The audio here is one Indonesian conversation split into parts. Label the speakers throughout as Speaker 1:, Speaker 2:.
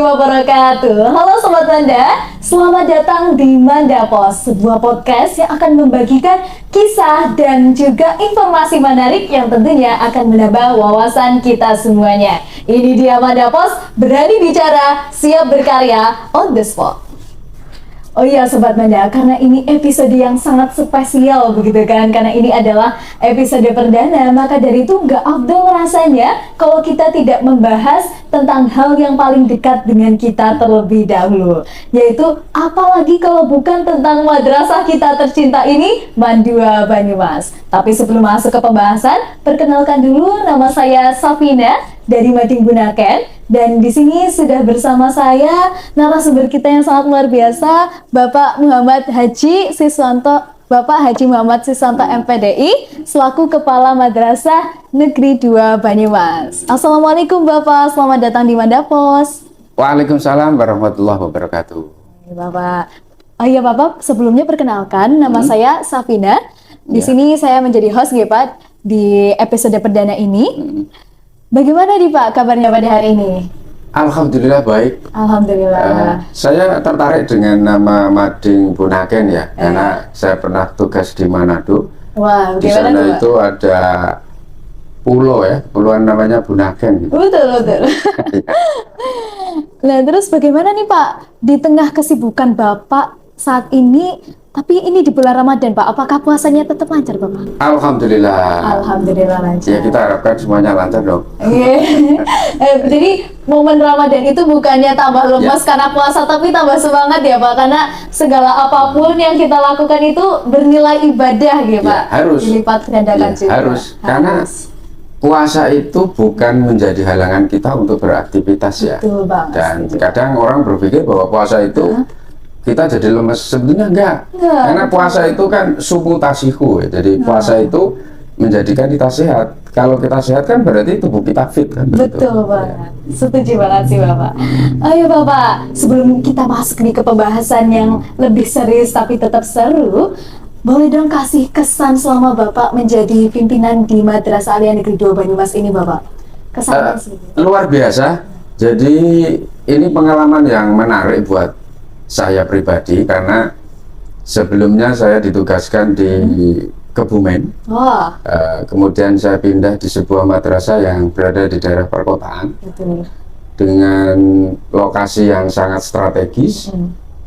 Speaker 1: wabarakatuh. Halo Sobat Manda, selamat datang di Manda Pos, sebuah podcast yang akan membagikan kisah dan juga informasi menarik yang tentunya akan menambah wawasan kita semuanya. Ini dia Manda Pos, berani bicara, siap berkarya, on the spot. Oh iya Sobat Manda, karena ini episode yang sangat spesial begitu kan, karena ini adalah episode perdana, maka dari itu nggak afdol rasanya kalau kita tidak membahas tentang hal yang paling dekat dengan kita terlebih dahulu, yaitu apalagi kalau bukan tentang madrasah kita tercinta ini, Mandua Banyumas. Tapi sebelum masuk ke pembahasan, perkenalkan dulu, nama saya Safina dari Mading Bunaken, dan di sini sudah bersama saya narasumber kita yang sangat luar biasa, Bapak Muhammad Haji Siswanto, Bapak Haji Muhammad Siswanto MPDI selaku Kepala Madrasah Negeri 2 Banyumas. Assalamualaikum Bapak, selamat datang di Manda Pos.
Speaker 2: Waalaikumsalam warahmatullahi wabarakatuh.
Speaker 1: Bapak, iya Bapak, sebelumnya perkenalkan, nama saya Safina. Di sini saya menjadi host ya Pak di episode perdana ini. Bagaimana nih Pak kabarnya pada hari ini?
Speaker 2: Alhamdulillah baik.
Speaker 1: Alhamdulillah.
Speaker 2: Saya tertarik dengan nama Mading Bunaken ya, karena saya pernah tugas di Manado.
Speaker 1: Wah,
Speaker 2: di sana itu ada pulau ya, pulauan namanya Bunaken. Gitu.
Speaker 1: Betul. Nah, terus bagaimana nih Pak di tengah kesibukan Bapak saat ini? Tapi ini di bulan Ramadan Pak, apakah puasanya tetap lancar Bapak?
Speaker 2: Alhamdulillah.
Speaker 1: Alhamdulillah lancar.
Speaker 2: Ya kita harapkan semuanya lancar dong.
Speaker 1: Jadi momen Ramadan itu bukannya tambah lemas karena puasa, tapi tambah semangat ya Pak, karena segala apapun yang kita lakukan itu bernilai ibadah ya Pak.
Speaker 2: Harus.
Speaker 1: Dilipat gandakan juga.
Speaker 2: Harus. Karena puasa itu bukan menjadi halangan kita untuk beraktivitas ya.
Speaker 1: Betul Bang.
Speaker 2: Dan kadang orang berpikir bahwa puasa itu kita jadi lemes, sebetulnya enggak. Karena puasa itu kan suputasiku ya. Jadi puasa itu menjadikan kita sehat. Kalau kita sehat kan berarti tubuh kita fit kan.
Speaker 1: Betul banget. Setuju banget sih Bapak. Ayo Bapak, sebelum kita masuk nih ke pembahasan yang lebih serius tapi tetap seru, boleh dong kasih kesan selama Bapak menjadi pimpinan di Madrasah Aliyah Negeri 2 Banyumas ini Bapak. Kesannya sih.
Speaker 2: Luar biasa. Jadi ini pengalaman yang menarik buat saya pribadi, karena sebelumnya saya ditugaskan di Kebumen. Kemudian saya pindah di sebuah madrasah yang berada di daerah perkotaan.
Speaker 1: Betul.
Speaker 2: Dengan lokasi yang sangat strategis,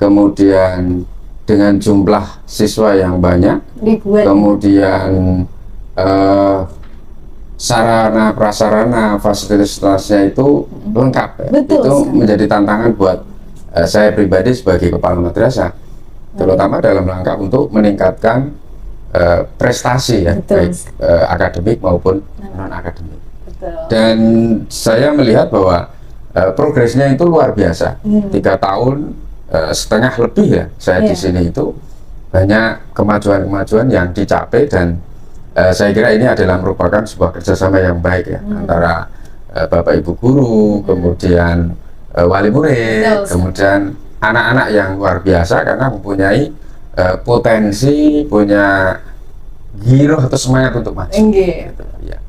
Speaker 2: kemudian dengan jumlah siswa yang banyak, kemudian sarana prasarana fasilitasnya itu lengkap.
Speaker 1: Betul,
Speaker 2: itu menjadi tantangan buat saya pribadi sebagai kepala madrasah, terutama dalam rangka untuk meningkatkan prestasi ya, baik akademik maupun non akademik. Dan saya melihat bahwa progresnya itu luar biasa. 3 tahun setengah lebih ya saya di sini, itu banyak kemajuan-kemajuan yang dicapai, dan saya kira ini adalah merupakan sebuah kerjasama yang baik ya, antara Bapak Ibu guru, kemudian wali murid, kemudian anak-anak yang luar biasa karena mempunyai potensi, punya giroh atau semangat untuk maju. Gitu, ya.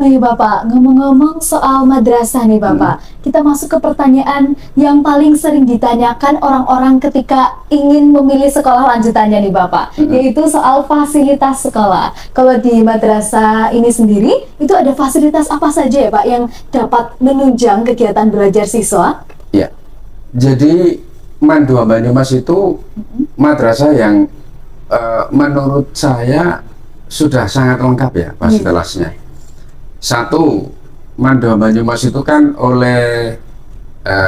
Speaker 1: Oh iya Bapak, ngomong-ngomong soal madrasah nih Bapak, kita masuk ke pertanyaan yang paling sering ditanyakan orang-orang ketika ingin memilih sekolah lanjutannya nih Bapak, yaitu soal fasilitas sekolah. Kalau di madrasah ini sendiri, itu ada fasilitas apa saja ya Pak yang dapat menunjang kegiatan belajar siswa?
Speaker 2: Ya, jadi Mandua Banyumas itu madrasah yang menurut saya sudah sangat lengkap ya fasilitasnya. Satu, Mandua Banyumas itu kan oleh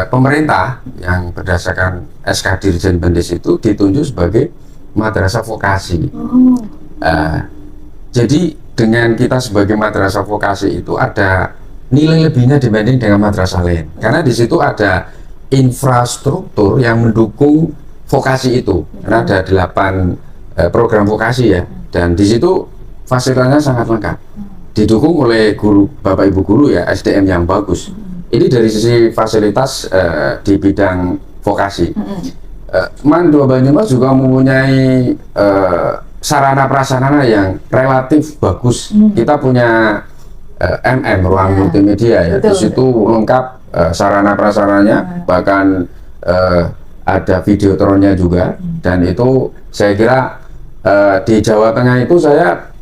Speaker 2: pemerintah yang berdasarkan SK Dirjen Pendidik itu ditunjuk sebagai madrasah vokasi. Jadi dengan kita sebagai madrasah vokasi itu ada nilai lebihnya dibanding dengan madrasah lain, karena di situ ada infrastruktur yang mendukung vokasi itu. Karena ada 8 program vokasi ya, dan di situ fasilitasnya sangat lengkap, didukung oleh guru, Bapak Ibu guru ya, SDM yang bagus. Ini dari sisi fasilitas di bidang vokasi. Mandua Banyumas juga mempunyai sarana prasarana yang relatif bagus. Kita punya ruang multimedia ya, di situ lengkap sarana prasarannya, bahkan ada videotronnya juga, dan itu saya kira di Jawa Tengah itu saya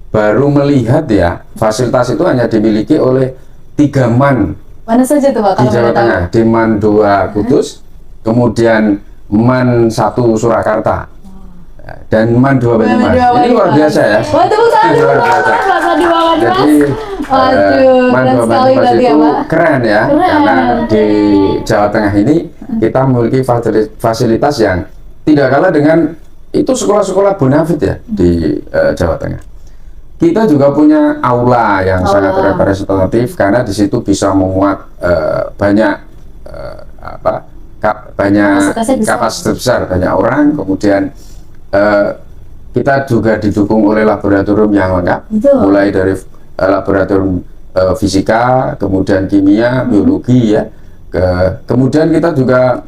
Speaker 2: baru melihat ya fasilitas itu hanya dimiliki oleh 3 MAN.
Speaker 1: Mana saja tuh Pak
Speaker 2: Di
Speaker 1: kalau
Speaker 2: Jawa
Speaker 1: boleh tahu?
Speaker 2: Tengah, di MAN 2 Kudus, kemudian MAN 1 Surakarta, dan MAN 2 Banyumas. Ini luar biasa ya.
Speaker 1: Wah, tepuk tangan dulu
Speaker 2: Luar
Speaker 1: Pak,
Speaker 2: biasa.
Speaker 1: Mas Adi Banyumas.
Speaker 2: Jadi
Speaker 1: Waduh,
Speaker 2: MAN
Speaker 1: keren
Speaker 2: 2
Speaker 1: sekali
Speaker 2: Banyumas
Speaker 1: berarti ya
Speaker 2: itu
Speaker 1: Pak.
Speaker 2: keren ya,
Speaker 1: Keren.
Speaker 2: karena di Jawa Tengah ini kita memiliki fasilitas yang tidak kalah dengan itu sekolah-sekolah bonafit ya di Jawa Tengah. Kita juga punya aula yang sangat representatif karena di situ bisa memuat banyak banyak kapasitas besar, banyak orang. Kemudian kita juga didukung oleh laboratorium yang lengkap, mulai dari laboratorium fisika, kemudian kimia, biologi ya. Kemudian kita juga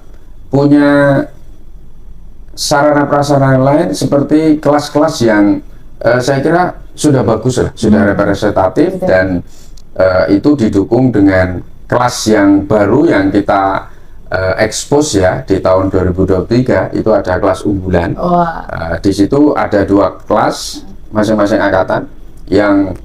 Speaker 2: punya sarana prasarana lain seperti kelas-kelas yang saya kira sudah bagus lah, sudah representatif, dan itu didukung dengan kelas yang baru yang kita expose ya di tahun 2023. Itu ada kelas unggulan. Di situ ada 2 kelas masing-masing angkatan. Yang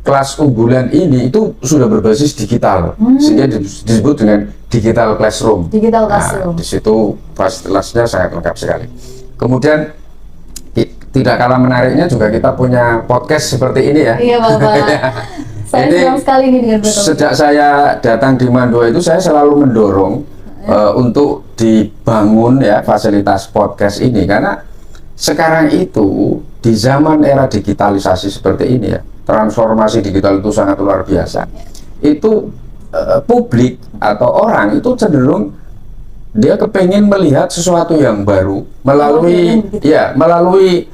Speaker 2: kelas unggulan ini itu sudah berbasis digital, sehingga disebut dengan digital classroom.
Speaker 1: Digital classroom.
Speaker 2: Di situ fasilitasnya sangat lengkap sekali. Kemudian tidak kalah menariknya juga kita punya podcast seperti ini ya.
Speaker 1: Iya Bapak. Saya senang sekali ini dengan betul.
Speaker 2: Sejak saya datang di MAN 2 itu saya selalu mendorong untuk dibangun ya fasilitas podcast ini, karena sekarang itu di zaman era digitalisasi seperti ini ya, transformasi digital itu sangat luar biasa. Itu publik atau orang itu cenderung dia kepengen melihat sesuatu yang baru melalui melalui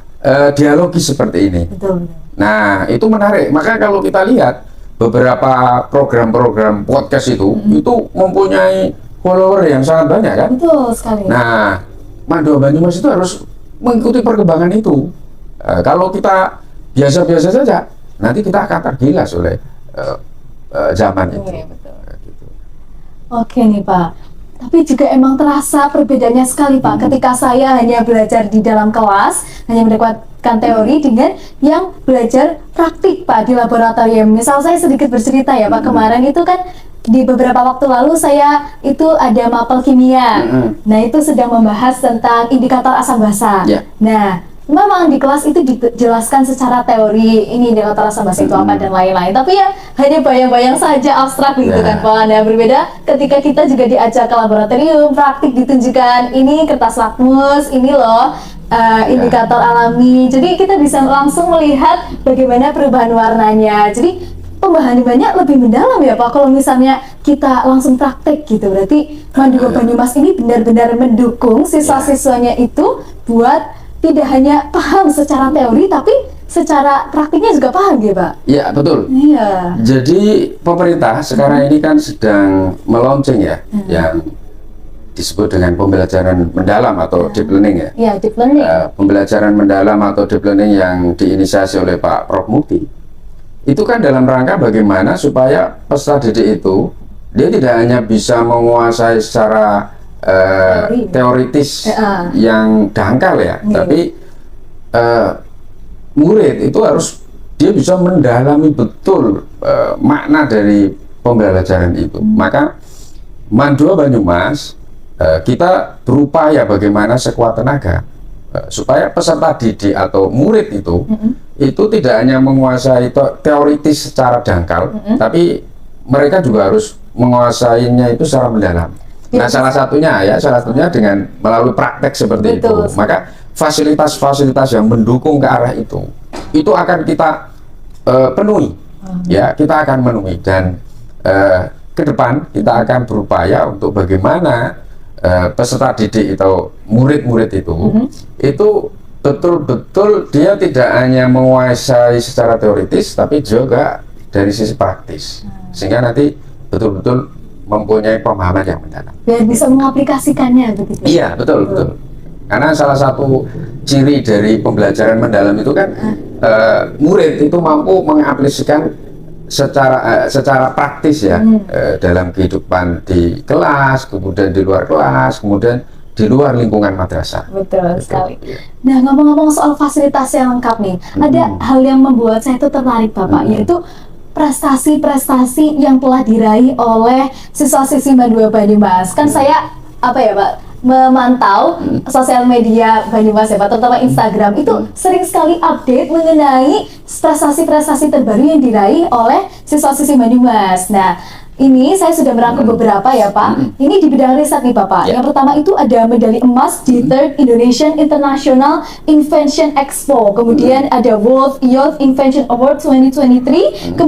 Speaker 2: dialogis seperti ini.
Speaker 1: Betul.
Speaker 2: Nah, itu menarik. Maka kalau kita lihat beberapa program-program podcast itu mempunyai follower yang sangat banyak kan?
Speaker 1: Betul sekali.
Speaker 2: Nah, MAN 2 Banyumas itu harus mengikuti perkembangan itu. Kalau kita biasa-biasa saja, nanti kita akan tergilas oleh zaman itu.
Speaker 1: Betul. Gitu. Oke nih Pak. Tapi juga emang terasa perbedaannya sekali Pak, ketika saya hanya belajar di dalam kelas, hanya mendapatkan teori, dengan yang belajar praktik Pak di laboratorium. Misal saya sedikit bercerita ya Pak, kemarin itu kan di beberapa waktu lalu saya itu ada mapel kimia. Nah itu sedang membahas tentang indikator asam basa. Nah memang di kelas itu dijelaskan secara teori ini indikator asam basa itu apa dan lain-lain, tapi ya hanya bayang-bayang saja, abstrak gitu kan Pak. Nah berbeda ketika kita juga diajak ke laboratorium, praktik ditunjukkan ini kertas lakmus, ini loh indikator alami, jadi kita bisa langsung melihat bagaimana perubahan warnanya. Jadi pembahasannya lebih mendalam ya Pak kalau misalnya kita langsung praktek gitu. Berarti MAN 2 Banyumas ini benar-benar mendukung siswa-siswanya itu buat tidak hanya paham secara teori, tapi secara praktiknya juga paham ya Pak?
Speaker 2: Iya betul.
Speaker 1: Iya.
Speaker 2: Jadi pemerintah sekarang ini kan sedang meluncing ya, yang disebut dengan pembelajaran mendalam atau deep learning ya.
Speaker 1: Iya, deep learning.
Speaker 2: Pembelajaran mendalam atau deep learning yang diinisiasi oleh Pak Prof Mukti. Itu kan dalam rangka bagaimana supaya peserta didik itu dia tidak hanya bisa menguasai secara teoritis yang dangkal ya, tapi murid itu harus dia bisa mendalami betul makna dari pembelajaran itu. Maka MAN 2 Banyumas kita berupaya bagaimana sekuat tenaga supaya peserta didik atau murid itu tidak hanya menguasai teoritis secara dangkal, tapi mereka juga harus menguasainya itu secara mendalam. Nah, salah satunya dengan melalui praktek seperti itu. Maka fasilitas-fasilitas yang mendukung ke arah itu akan kita penuhi. Ya, kita akan memenuhi, dan ke depan kita akan berupaya untuk bagaimana peserta didik atau murid-murid itu betul-betul dia tidak hanya menguasai secara teoritis, tapi juga dari sisi praktis, sehingga nanti betul-betul mempunyai pemahaman yang mendalam.
Speaker 1: Biar bisa mengaplikasikannya begitu.
Speaker 2: Iya, betul. Karena salah satu ciri dari pembelajaran mendalam itu kan murid itu mampu mengaplikasikan secara praktis ya, dalam kehidupan di kelas, kemudian di luar kelas, kemudian di luar lingkungan madrasah.
Speaker 1: Betul sekali. Nah, ngomong-ngomong soal fasilitas yang lengkap nih, ada hal yang membuat saya itu tertarik Bapak, yaitu prestasi-prestasi yang telah diraih oleh siswa-siswi Madua Banyumas. Kan saya apa ya Pak, memantau sosial media Banyumas ya Pak, terutama Instagram itu sering sekali update mengenai prestasi-prestasi terbaru yang diraih oleh siswa-siswi Banyumas. Nah, ini saya sudah merangkum beberapa ya Pak. Ini di bidang riset nih Bapak. Yang pertama itu ada medali emas di Third Indonesian International Invention Expo. Kemudian ada World Youth Invention Award 2023.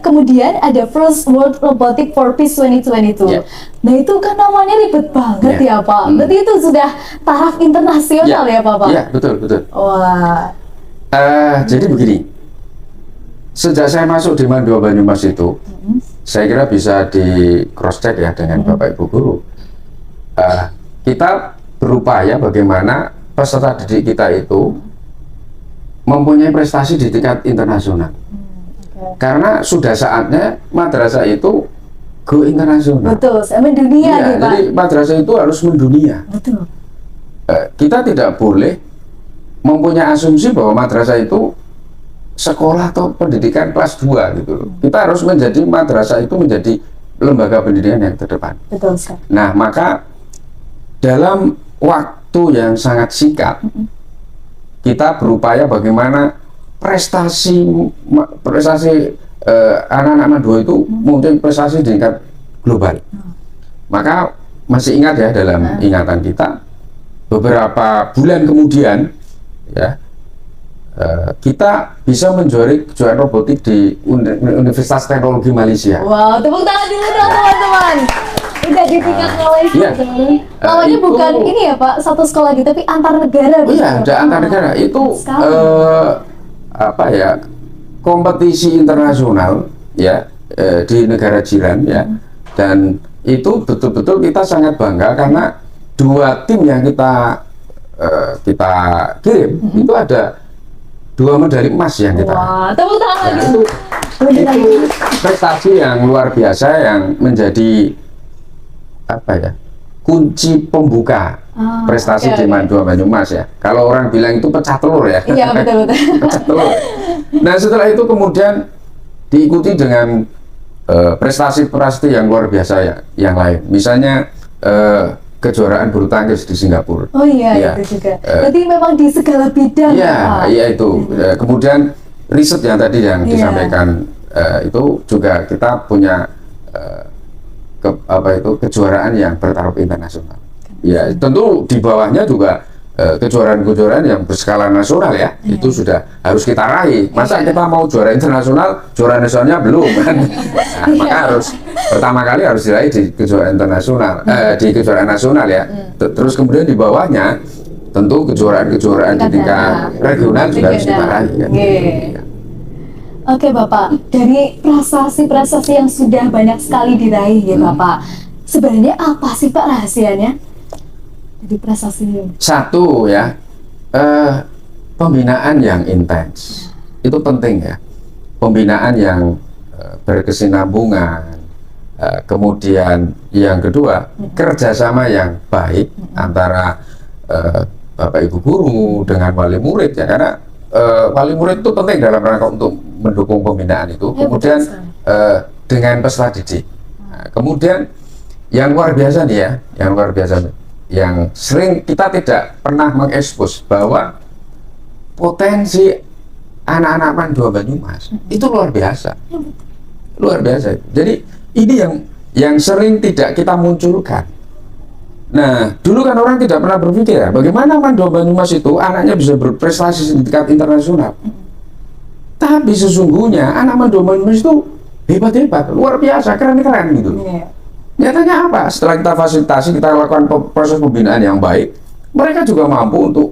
Speaker 1: Kemudian ada First World Robotic for Peace 2022. Nah itu kan namanya ribet banget ya Pak. Berarti itu sudah taraf internasional ya Pak?
Speaker 2: Iya, betul.
Speaker 1: Wah.
Speaker 2: Jadi begini. Sejak saya masuk di Madua Banyumas itu, saya kira bisa di cross check ya dengan Bapak Ibu guru. Kita berupaya bagaimana peserta didik kita itu mempunyai prestasi di tingkat internasional. Karena sudah saatnya madrasah itu go internasional.
Speaker 1: Betul, mendunia nih Pak.
Speaker 2: Jadi madrasah itu harus mendunia.
Speaker 1: Betul.
Speaker 2: Kita tidak boleh mempunyai asumsi bahwa madrasah itu sekolah atau pendidikan kelas 2 gitu loh. Kita harus menjadi madrasah itu menjadi lembaga pendidikan yang terdepan.
Speaker 1: Betul sekali.
Speaker 2: Nah, maka dalam waktu yang sangat singkat kita berupaya bagaimana prestasi anak-anak Madua itu mungkin prestasi di tingkat global. Maka masih ingat ya dalam ingatan kita beberapa bulan kemudian ya kita bisa menjuarai kejuaraan robotik di Universitas Teknologi Malaysia.
Speaker 1: Wow, tepuk tangan dulu dong teman-teman. Udah di tingkat Malaysia. Namanya bukan ini ya Pak, satu sekolah gitu, tapi antar negara.
Speaker 2: Iya, ada antar negara. Itu apa ya, kompetisi internasional ya di negara jiran ya. Dan itu betul-betul kita sangat bangga karena dua tim yang kita kirim itu ada 2 medali emas yang kita.
Speaker 1: Wah, tepuk tangan lagi.
Speaker 2: Itu prestasi yang luar biasa yang menjadi apa ya, kunci pembuka prestasi di Madua Banyumas ya. Kalau orang bilang itu pecah telur ya.
Speaker 1: Iya, betul.
Speaker 2: Pecah telur. Nah, setelah itu kemudian diikuti dengan prestasi-prestasi yang luar biasa ya, yang lain. Misalnya kejuaraan bulu tangkis di Singapura.
Speaker 1: Oh iya, itu juga. Berarti memang di segala bidang.
Speaker 2: Iya itu. Kemudian riset yang tadi yang disampaikan itu juga kita punya kejuaraan yang bertaraf internasional. Ya, tentu di bawahnya juga kejuaraan-kejuaraan yang berskala nasional ya. Itu sudah harus kita raih. Masa kita mau juara internasional, juara nasionalnya belum kan? Nah, maka harus pertama kali harus diraih di kejuaraan internasional, di kejuaraan nasional ya. Terus kemudian di bawahnya tentu kejuaraan-kejuaraan di tingkat regional juga harus kita raih kan?
Speaker 1: Oke Bapak, dari prestasi-prestasi yang sudah banyak sekali diraih ya Bapak, sebenarnya apa sih Pak rahasianya dari prestasi ini?
Speaker 2: Satu ya, pembinaan yang intens itu penting ya, pembinaan yang berkesinambungan. Kemudian yang kedua, kerjasama yang baik antara Bapak Ibu guru dengan wali murid ya, karena wali murid itu penting dalam rangka untuk mendukung pembinaan itu. Kemudian dengan peserta didik. Nah, kemudian yang luar biasa nih ya, yang luar biasa, yang sering kita tidak pernah mengekspos bahwa potensi anak-anak Madua Banyumas itu luar biasa, luar biasa. Jadi ini yang sering tidak kita munculkan. Nah, dulu kan orang tidak pernah berpikir ya, bagaimana Madua Banyumas itu anaknya bisa berprestasi di tingkat internasional. Tapi sesungguhnya anak Madua Banyumas itu hebat-hebat, luar biasa, keren-keren gitu. Nyatanya apa? Setelah kita fasilitasi, kita lakukan proses pembinaan yang baik, mereka juga mampu untuk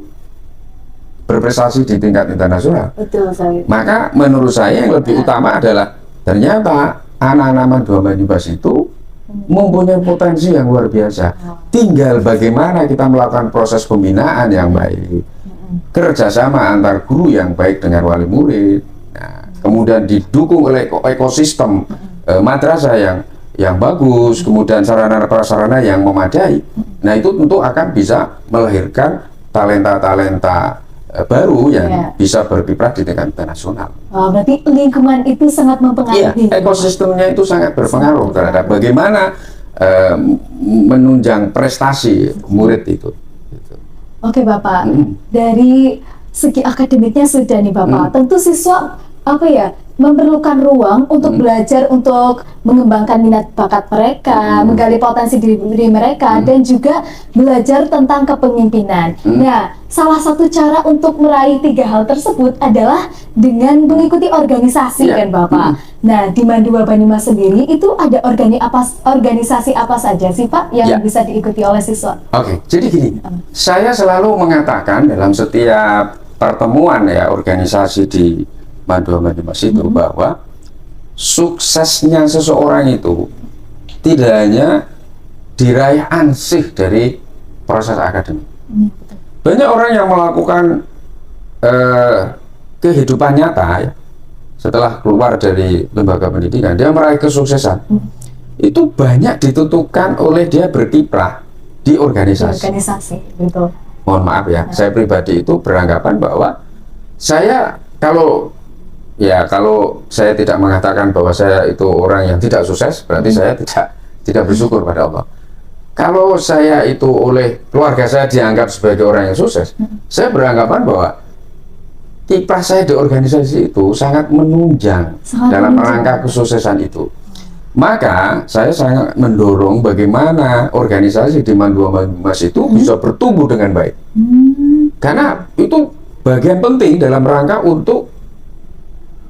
Speaker 2: berprestasi di tingkat internasional.
Speaker 1: Betul sekali.
Speaker 2: Maka menurut saya yang lebih utama adalah ternyata anak-anak Madua Banyumas itu mempunyai potensi yang luar biasa. Tinggal bagaimana kita melakukan proses pembinaan yang baik, kerjasama antar guru yang baik dengan wali murid. Nah, kemudian didukung oleh ekosistem madrasah yang bagus, kemudian sarana prasarana yang memadai. Nah, itu tentu akan bisa melahirkan talenta-talenta baru yang bisa berkiprah di tingkat internasional.
Speaker 1: Oh, berarti lingkungan itu sangat mempengaruhi.
Speaker 2: Iya, ekosistemnya itu sangat berpengaruh terhadap bagaimana menunjang prestasi murid itu.
Speaker 1: Oke Bapak, dari segi akademiknya sudah nih Bapak. Tentu siswa memerlukan ruang untuk belajar, untuk mengembangkan minat bakat mereka, menggali potensi diri mereka, dan juga belajar tentang kepemimpinan. Nah, salah satu cara untuk meraih 3 hal tersebut adalah dengan mengikuti organisasi, kan Bapak. Nah, di Mandua Banyumas sendiri itu ada organisasi apa saja sih Pak yang bisa diikuti oleh siswa?
Speaker 2: Oke, jadi gini, saya selalu mengatakan dalam setiap pertemuan organisasi di Mandua Banyumas itu bahwa suksesnya seseorang itu tidak hanya diraih ansih dari proses akademik. Banyak orang yang melakukan kehidupan nyata setelah keluar dari lembaga pendidikan, dia meraih kesuksesan. Itu banyak ditentukan oleh dia berkiprah di organisasi.
Speaker 1: Betul.
Speaker 2: Mohon maaf saya pribadi itu beranggapan bahwa saya kalau saya tidak mengatakan bahwa saya itu orang yang tidak sukses, berarti saya tidak bersyukur pada Allah. Kalau saya itu oleh keluarga saya dianggap sebagai orang yang sukses, saya beranggapan bahwa kiprah saya di organisasi itu sangat menunjang dalam rangka kesuksesan itu. Maka saya sangat mendorong bagaimana organisasi di Mandua Banyumas itu bisa bertumbuh dengan baik. Karena itu bagian penting dalam rangka untuk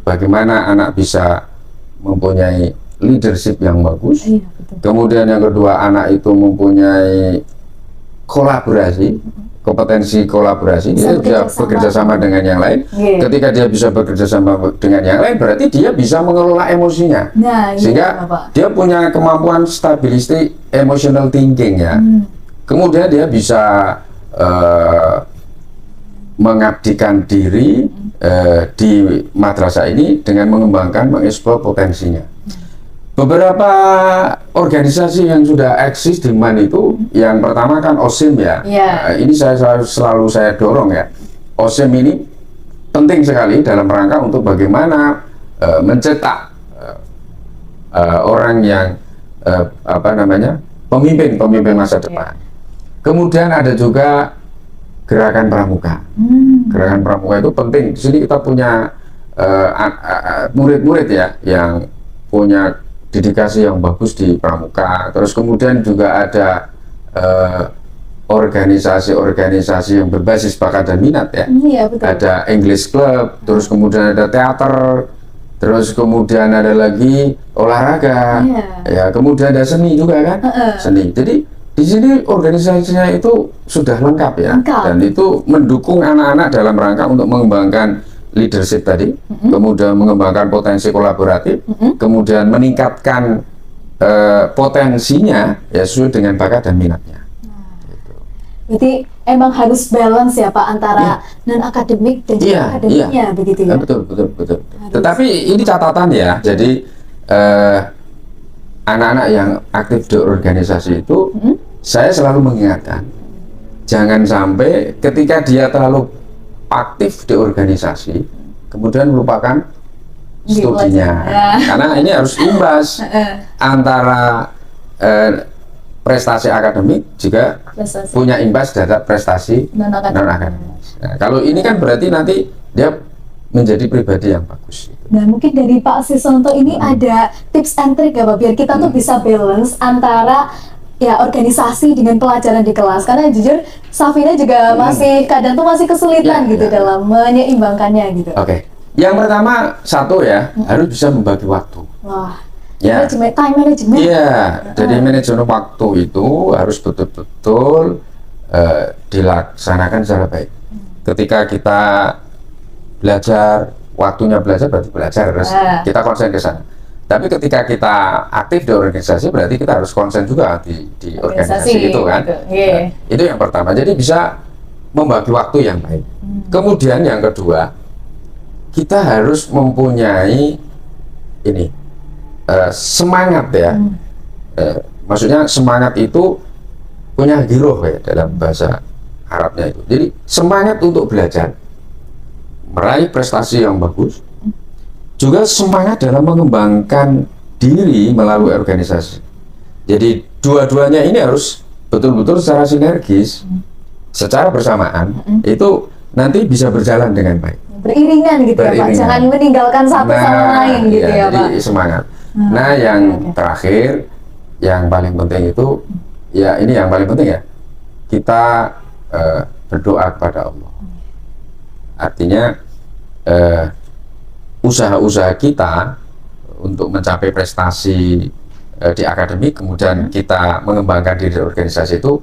Speaker 2: bagaimana anak bisa mempunyai leadership yang bagus. Kemudian yang kedua, anak itu mempunyai kolaborasi, kompetensi kolaborasi, dia bisa bekerja sama dengan yang lain. Ketika dia bisa bekerja sama dengan yang lain, berarti dia bisa mengelola emosinya. Sehingga dia punya kemampuan stability emotional thinking Kemudian dia bisa mengabdikan diri di madrasah ini dengan mengembangkan, mengeksplor potensinya. Beberapa organisasi yang sudah eksis di MAN itu, yang pertama kan OSIM ini selalu saya dorong OSIM ini penting sekali dalam rangka untuk bagaimana mencetak orang yang pemimpin masa depan. Kemudian ada juga Gerakan Pramuka. Gerakan Pramuka itu penting. Di sini kita punya murid-murid yang punya dedikasi yang bagus di Pramuka. Terus kemudian juga ada organisasi-organisasi yang berbasis bakat dan minat
Speaker 1: betul.
Speaker 2: Ada English Club, terus kemudian ada teater, terus kemudian ada lagi olahraga, kemudian ada seni juga kan, seni. Jadi di sini organisasinya itu sudah lengkap dan itu mendukung anak-anak dalam rangka untuk mengembangkan leadership tadi, kemudian mengembangkan potensi kolaboratif, kemudian meningkatkan potensinya sesuai dengan bakat dan minatnya.
Speaker 1: Berarti emang harus balance Pak antara non akademik dan juga akademiknya begitu ya?
Speaker 2: Betul. Tetapi ini catatan jadi anak-anak yang aktif di organisasi itu, saya selalu mengingatkan, jangan sampai ketika dia terlalu aktif di organisasi, kemudian melupakan studinya. Karena ini harus imbas antara prestasi akademik juga punya imbas terhadap prestasi non-akademik. Nah, kalau ini kan berarti nanti dia menjadi pribadi yang bagus.
Speaker 1: Nah, mungkin dari Pak Siswanto ini ada tips and trick Pak, biar kita tuh bisa balance antara organisasi dengan pelajaran di kelas. Karena jujur Safina juga masih kadang tuh masih kesulitan dalam menyeimbangkannya gitu.
Speaker 2: Oke. Yang pertama satu harus bisa membagi waktu.
Speaker 1: Wah. Time management.
Speaker 2: Jadi manajemen waktu itu harus betul-betul dilaksanakan secara baik. Ketika kita belajar, waktunya belajar berarti belajar, terus kita konsen ke sana. Tapi ketika kita aktif di organisasi, berarti kita harus konsen juga di organisasi itu kan. Itu yang pertama. Jadi bisa membagi waktu yang baik. Kemudian yang kedua, kita harus mempunyai ini semangat ya. Maksudnya semangat itu punya giroh ya dalam bahasa Arabnya itu. Jadi semangat untuk belajar, meraih prestasi yang bagus, juga semangat dalam mengembangkan diri melalui organisasi. Jadi dua-duanya ini harus betul-betul secara sinergis, secara bersamaan, itu nanti bisa berjalan dengan baik.
Speaker 1: Beriringan gitu ya Pak, jangan meninggalkan satu sama lain gitu ya Pak.
Speaker 2: Jadi semangat. Nah yang terakhir, yang paling penting itu, ya ini yang paling penting ya, kita berdoa kepada Allah. Artinya usaha-usaha kita untuk mencapai prestasi di akademik, kemudian kita mengembangkan diri di organisasi itu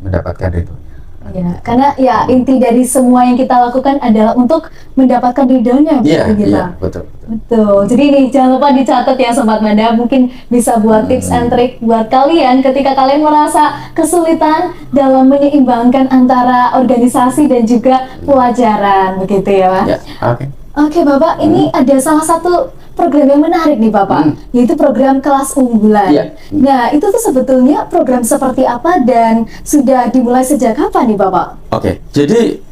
Speaker 2: mendapatkan ridhonya.
Speaker 1: Ya, karena ya inti dari semua yang kita lakukan adalah untuk mendapatkan ridhonya.
Speaker 2: Iya, betul.
Speaker 1: Betul. Jadi ini jangan lupa dicatat ya Sobat Manda, mungkin bisa buat tips and trick buat kalian ketika kalian merasa kesulitan dalam menyeimbangkan antara organisasi dan juga pelajaran, begitu ya Pak.
Speaker 2: Ya, oke.
Speaker 1: Oke Bapak, ini ada salah satu program yang menarik nih Bapak, yaitu program kelas unggulan.
Speaker 2: Iya.
Speaker 1: Nah, itu tuh sebetulnya program seperti apa dan sudah dimulai sejak kapan nih Bapak?
Speaker 2: Oke, jadi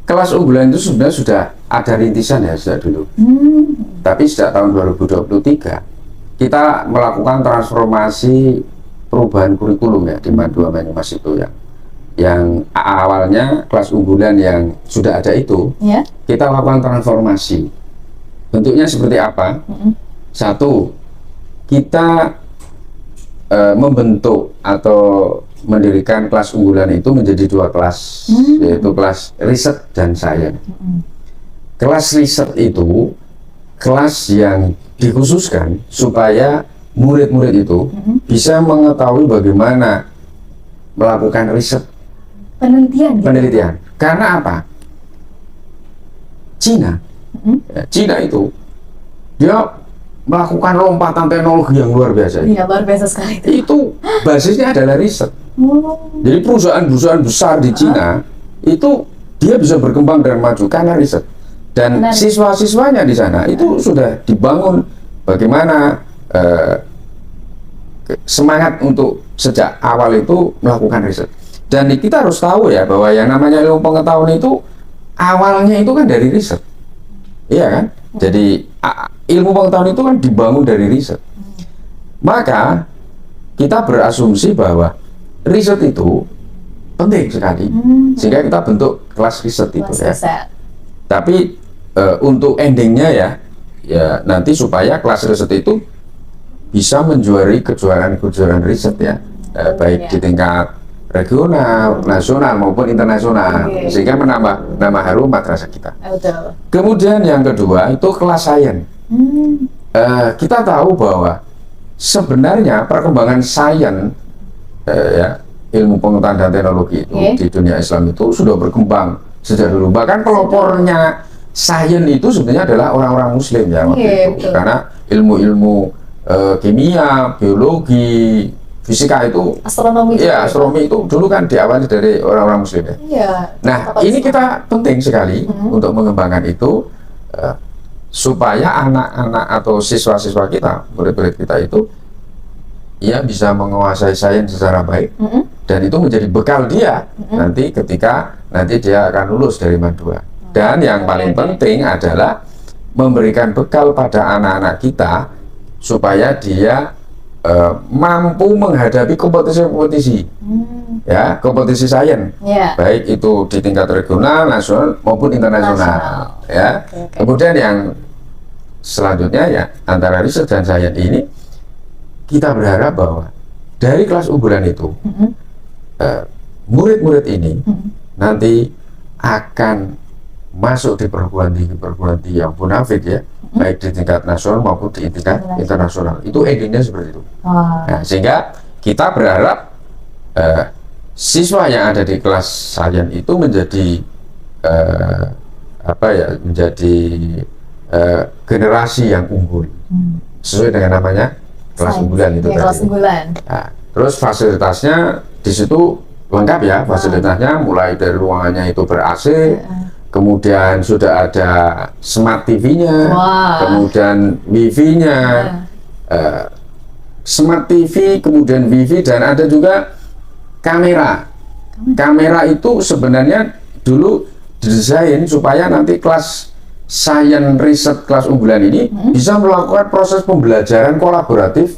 Speaker 2: kelas unggulan itu sebenarnya sudah ada rintisan ya sejak dulu. Tapi sejak tahun 2023 kita melakukan transformasi perubahan kurikulum ya di Madua Banyumas itu ya. Yang awalnya kelas unggulan yang sudah ada itu, kita lakukan transformasi. Bentuknya seperti apa? Satu, kita membentuk atau mendirikan kelas unggulan itu menjadi dua kelas, yaitu kelas riset dan sains. Kelas riset itu kelas yang dikhususkan supaya murid-murid itu bisa mengetahui bagaimana melakukan riset, penelitian. Karena apa? Cina itu dia melakukan lompatan teknologi yang luar biasa.
Speaker 1: Iya, luar biasa sekali itu.
Speaker 2: Itu basisnya adalah riset. Jadi perusahaan-perusahaan besar di Cina itu dia bisa berkembang dan maju karena riset. Dan siswa-siswanya di sana itu sudah dibangun bagaimana semangat untuk sejak awal itu melakukan riset. Dan kita harus tahu ya bahwa yang namanya ilmu pengetahuan itu awalnya itu kan dari riset. Iya kan? Jadi ilmu pengetahuan itu kan dibangun dari riset. Maka kita berasumsi bahwa riset itu penting sekali, sehingga kita bentuk kelas riset itu ya. Tapi untuk endingnya ya nanti supaya kelas riset itu bisa menjuari kejuaraan riset ya, baik di tingkat regional, nasional maupun internasional, sehingga menambah nama harum madrasah kita. Kemudian yang kedua itu kelas sains. Kita tahu bahwa sebenarnya perkembangan sains ya, ilmu pengetahuan dan teknologi itu di dunia Islam itu sudah berkembang sejak dulu. Bahkan pelopornya sains itu sebenarnya adalah orang-orang Muslim ya waktu itu, karena ilmu-ilmu kimia, biologi, fisika itu, astronomi itu dulu kan diawali dari orang-orang Muslim ya. Nah, ini kita penting sekali untuk mengembangkan itu supaya anak-anak atau siswa-siswa kita, murid-murid kita itu ya bisa menguasai sains secara baik, dan itu menjadi bekal dia nanti ketika dia akan lulus dari Madua. Dan yang paling penting adalah memberikan bekal pada anak-anak kita supaya dia mampu menghadapi kompetisi ya, kompetisi sains, baik itu di tingkat regional, nasional maupun internasional ya. Kemudian yang selanjutnya ya, antara riset dan sains ini kita berharap bahwa dari kelas unggulan itu murid-murid ini nanti akan masuk di perguruan tinggi yang bonafide ya, baik di tingkat nasional maupun di tingkat internasional. Itu endingnya seperti itu. Nah, sehingga kita berharap siswa yang ada di kelas sains itu menjadi menjadi generasi yang unggul, sesuai dengan namanya kelas unggulan itu tadi. Kelas unggulan. Nah, terus fasilitasnya di situ lengkap ya, fasilitasnya mulai dari ruangannya itu ber AC, kemudian sudah ada smart TV-nya,
Speaker 1: Wah.
Speaker 2: kemudian Wi-Fi-nya, smart TV, kemudian Wi-Fi, dan ada juga kamera. Kamera itu sebenarnya dulu didesain supaya nanti kelas science riset kelas unggulan ini bisa melakukan proses pembelajaran kolaboratif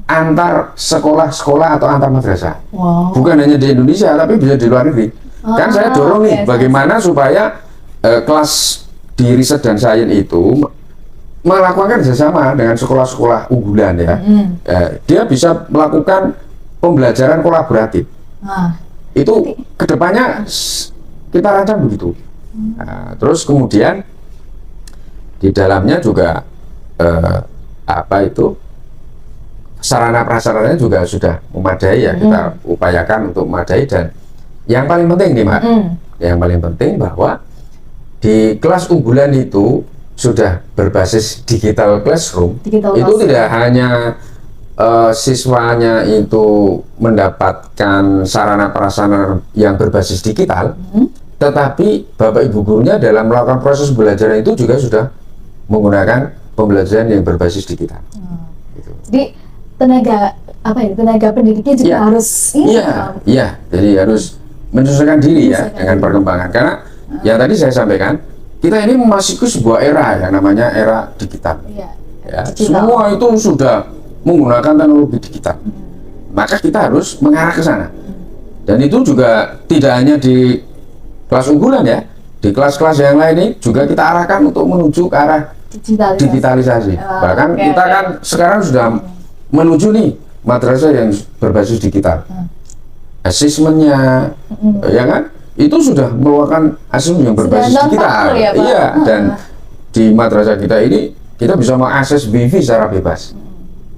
Speaker 2: antar sekolah-sekolah atau antar madrasah.
Speaker 1: Wow.
Speaker 2: Bukan hanya di Indonesia, tapi bisa di luar negeri. Kan saya dorong nih, bagaimana supaya kelas di riset dan sains itu melakukan kerjasama dengan sekolah-sekolah unggulan ya. Dia bisa melakukan pembelajaran kolaboratif. Itu kedepannya kita rancang begitu. Nah, terus kemudian di dalamnya juga sarana prasarananya juga sudah memadai ya, kita upayakan untuk memadai. Dan yang paling penting nih Mbak, yang paling penting bahwa di kelas unggulan itu sudah berbasis digital classroom. Itu tidak hanya siswanya itu mendapatkan sarana prasarana yang berbasis digital, tetapi Bapak Ibu gurunya dalam melakukan proses belajar itu juga sudah menggunakan pembelajaran yang berbasis digital. Gitu.
Speaker 1: Jadi tenaga pendidiknya juga harus jadi harus menyesuaikan diri ya dengan perkembangan, karena yang tadi saya sampaikan, kita ini memasuki sebuah era yang namanya era digital. Semua itu sudah menggunakan teknologi digital, maka kita harus mengarah ke sana. Dan itu juga tidak hanya di kelas unggulan ya, di kelas-kelas yang lain ini juga kita arahkan untuk menuju ke arah digitalisasi. Bahkan kita kan sekarang sudah menuju nih madrasah yang berbasis digital. Asesmennya, ya kan, itu sudah merupakan asesmen yang berbasis digital. Dan di madrasah kita ini kita bisa mengakses Wi-Fi secara bebas.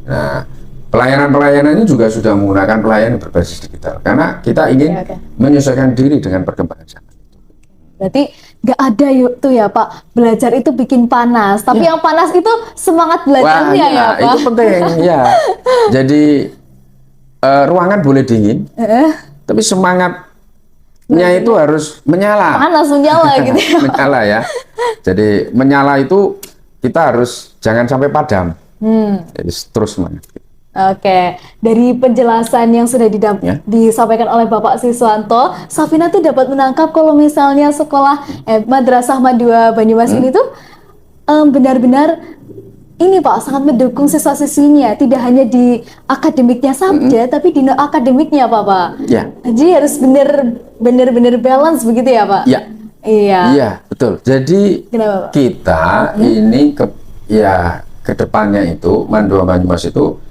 Speaker 1: Nah, pelayanan-pelayanannya juga sudah menggunakan pelayanan berbasis digital, karena kita ingin menyesuaikan diri dengan perkembangan zaman. Berarti nggak ada tuh ya Pak, belajar itu bikin panas, tapi yang panas itu semangat belajarnya ya Pak.
Speaker 2: Itu penting ya. Jadi ruangan boleh dingin, tapi semangatnya itu harus menyala.
Speaker 1: Panas menyala gitu ya.
Speaker 2: Menyala ya. Jadi menyala itu kita harus jangan sampai padam. Jadi terus semangat.
Speaker 1: Oke, dari penjelasan yang sudah disampaikan oleh Bapak Siswanto, Safina tuh dapat menangkap kalau misalnya sekolah Madrasah Madua Banyumas ini tuh benar-benar ini Pak, sangat mendukung siswa-siswinya, tidak hanya di akademiknya saja, tapi di akademiknya Pak. Jadi harus benar-benar balance begitu ya Pak? Iya,
Speaker 2: betul. Jadi kita ini ke depannya itu Madua Banyumas itu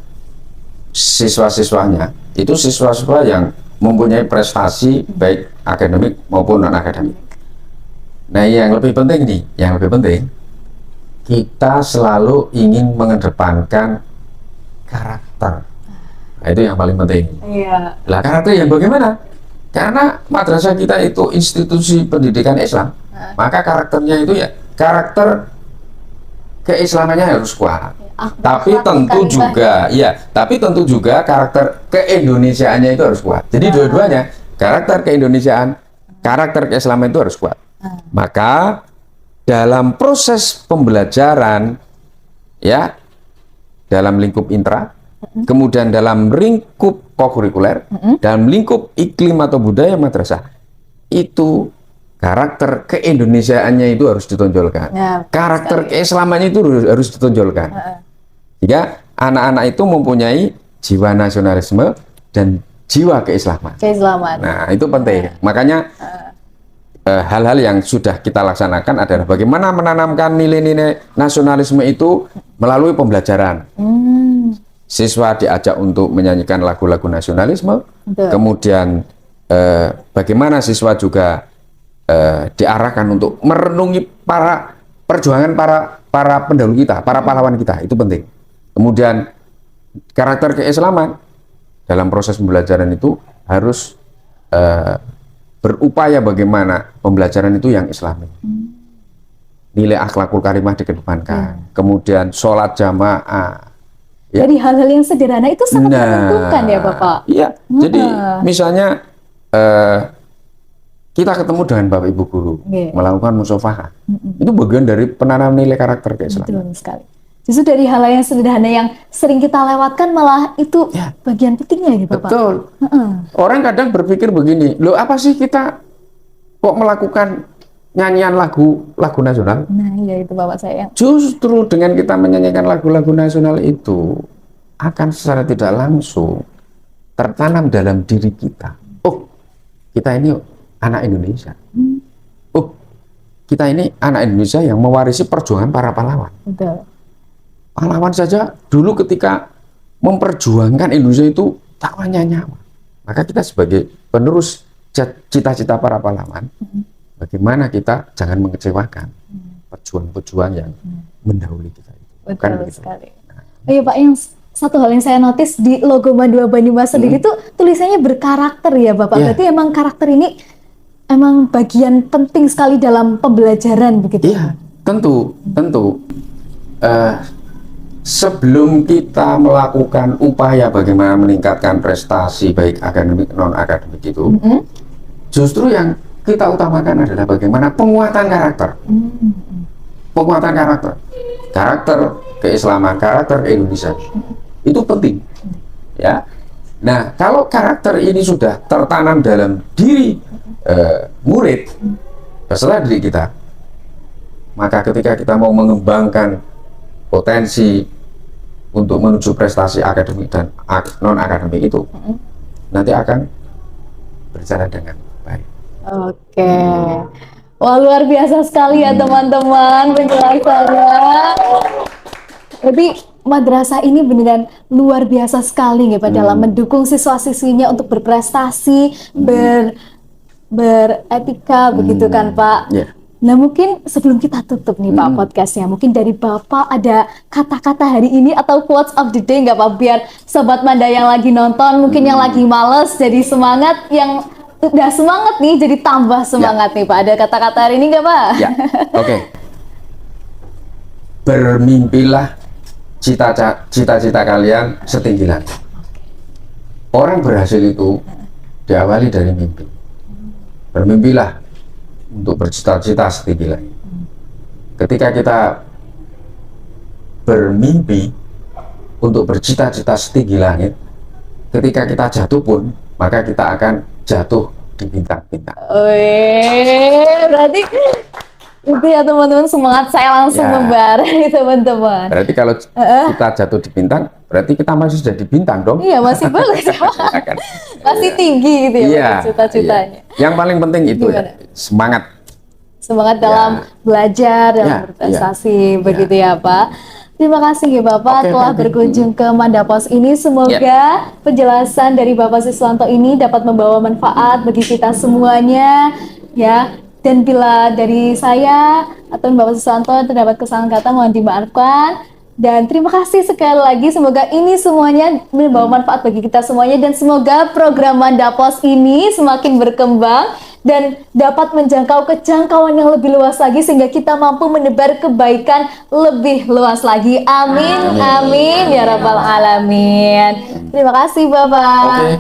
Speaker 2: siswa-siswanya itu siswa-siswa yang mempunyai prestasi baik akademik maupun non akademik. Nah, yang lebih penting kita selalu ingin mengedepankan karakter. Nah, itu yang paling penting. Lah, karakter yang bagaimana? Karena madrasah kita itu institusi pendidikan Islam, maka karakternya itu ya karakter keislamannya harus kuat. Tapi tentu juga karakter keindonesiaannya itu harus kuat. Jadi dua-duanya, karakter keindonesiaan, karakter keislaman itu harus kuat. Maka dalam proses pembelajaran ya, dalam lingkup intra, kemudian dalam lingkup kokurikuler, dalam lingkup iklim atau budaya madrasah, itu karakter keindonesiaannya itu harus ditonjolkan. Karakter keislamannya itu harus ditonjolkan. Jika anak-anak itu mempunyai jiwa nasionalisme dan jiwa keislaman. Nah, itu penting. Makanya hal-hal yang sudah kita laksanakan adalah bagaimana menanamkan nilai-nilai nasionalisme itu melalui pembelajaran. Siswa diajak untuk menyanyikan lagu-lagu nasionalisme. Kemudian bagaimana siswa juga diarahkan untuk merenungi perjuangan para pendahulu kita, para pahlawan kita. Itu penting. Kemudian karakter keislaman dalam proses pembelajaran itu harus berupaya bagaimana pembelajaran itu yang islami. Nilai akhlakul karimah dikedepankan. Kemudian sholat jamaah.
Speaker 1: Jadi hal-hal yang sederhana itu sangat menentukan ya Bapak.
Speaker 2: Iya. Jadi misalnya kita ketemu dengan Bapak Ibu guru,
Speaker 1: Iya.
Speaker 2: melakukan musafaha. Itu bagian dari penanam nilai karakter keislaman.
Speaker 1: Betul sekali. Justru dari hal yang sederhana yang sering kita lewatkan malah itu
Speaker 2: Ya.
Speaker 1: bagian pentingnya gitu Pak.
Speaker 2: Betul. Orang kadang berpikir begini, loh apa sih kita kok melakukan nyanyian lagu nasional?
Speaker 1: Nah iya itu Bapak saya.
Speaker 2: Justru dengan kita menyanyikan lagu-lagu nasional itu akan secara tidak langsung tertanam dalam diri kita. Oh, kita ini anak Indonesia. Oh, kita ini anak Indonesia yang mewarisi perjuangan para pahlawan.
Speaker 1: Betul.
Speaker 2: Pahlawan saja dulu ketika memperjuangkan Indonesia itu taruhannya nyawa. Maka kita sebagai penerus cita-cita para pahlawan, bagaimana kita jangan mengecewakan pejuang-pejuang yang mendahului kita itu. Bukan
Speaker 1: Betul
Speaker 2: begitu?
Speaker 1: sekali. Oh iya Pak, yang satu hal yang saya notice di logo Madua Banyumas sendiri itu tulisannya berkarakter ya Bapak.
Speaker 2: Iya.
Speaker 1: Berarti emang karakter ini emang bagian penting sekali dalam pembelajaran begitu.
Speaker 2: Iya, tentu. Sebelum kita melakukan upaya bagaimana meningkatkan prestasi baik akademik non akademik itu, justru yang kita utamakan adalah bagaimana penguatan karakter, penguatan karakter keislaman, karakter Indonesia itu penting, ya. Nah, kalau karakter ini sudah tertanam dalam diri murid beserta diri kita, maka ketika kita mau mengembangkan potensi untuk menuju prestasi akademik dan non akademik itu nanti akan berjalan dengan baik.
Speaker 1: Oke. Wah luar biasa sekali ya teman-teman penjelasannya. Jadi madrasah ini beneran luar biasa sekali ya Pak dalam mendukung siswa-siswinya untuk berprestasi, beretika begitu kan Pak.
Speaker 2: Ya.
Speaker 1: Nah mungkin sebelum kita tutup nih Pak podcastnya, mungkin dari Bapak ada kata-kata hari ini atau quotes of the day nggak Pak, biar Sobat Manda yang lagi nonton, mungkin yang lagi males jadi semangat, yang udah semangat nih jadi tambah semangat nih Pak. Ada kata-kata hari ini nggak Pak?
Speaker 2: Ya, oke. Bermimpilah cita-cita kalian setinggi langit. Orang berhasil itu diawali dari mimpi. Bermimpilah untuk bercita-cita setinggi langit. Ketika kita bermimpi untuk bercita-cita setinggi langit, ketika kita jatuh pun, maka kita akan jatuh di bintang-bintang.
Speaker 1: Wih, berarti itu ya teman-teman, semangat saya langsung
Speaker 2: Ya.
Speaker 1: membara nih teman-teman.
Speaker 2: Berarti kalau kita jatuh di bintang, berarti kita masih jadi bintang dong.
Speaker 1: Iya masih bagus,
Speaker 2: Ya kan?
Speaker 1: masih tinggi gitu ya
Speaker 2: Iya,
Speaker 1: Pak, cita-citanya.
Speaker 2: iya. Yang paling penting itu ya,
Speaker 1: Gimana?
Speaker 2: semangat.
Speaker 1: Semangat dalam belajar, dalam
Speaker 2: Ya,
Speaker 1: berprestasi, begitu ya Pak. Terima kasih ya Bapak
Speaker 2: Oke,
Speaker 1: telah
Speaker 2: oke.
Speaker 1: berkunjung ke Mandapos ini. Semoga penjelasan dari Bapak Siswanto ini dapat membawa manfaat bagi kita semuanya ya. Dan bila dari saya atau Bapak Siswanto terdapat kesalahan kata mohon dimaafkan. Dan terima kasih sekali lagi, semoga ini semuanya membawa manfaat bagi kita semuanya, dan semoga program Mandapos ini semakin berkembang dan dapat menjangkau kejangkauan yang lebih luas lagi sehingga kita mampu menebar kebaikan lebih luas lagi. Amin, amin ya rabbal alamin. Terima kasih Bapak.
Speaker 2: Oke.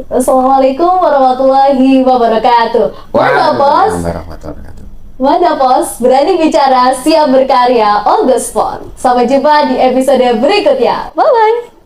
Speaker 1: Assalamualaikum warahmatullahi wabarakatuh. Mandapos,
Speaker 2: Warahmatullahi wabarakatuh.
Speaker 1: Mandapos, berani bicara, siap berkarya, on the spot. Sampai jumpa di episode berikutnya. Bye-bye.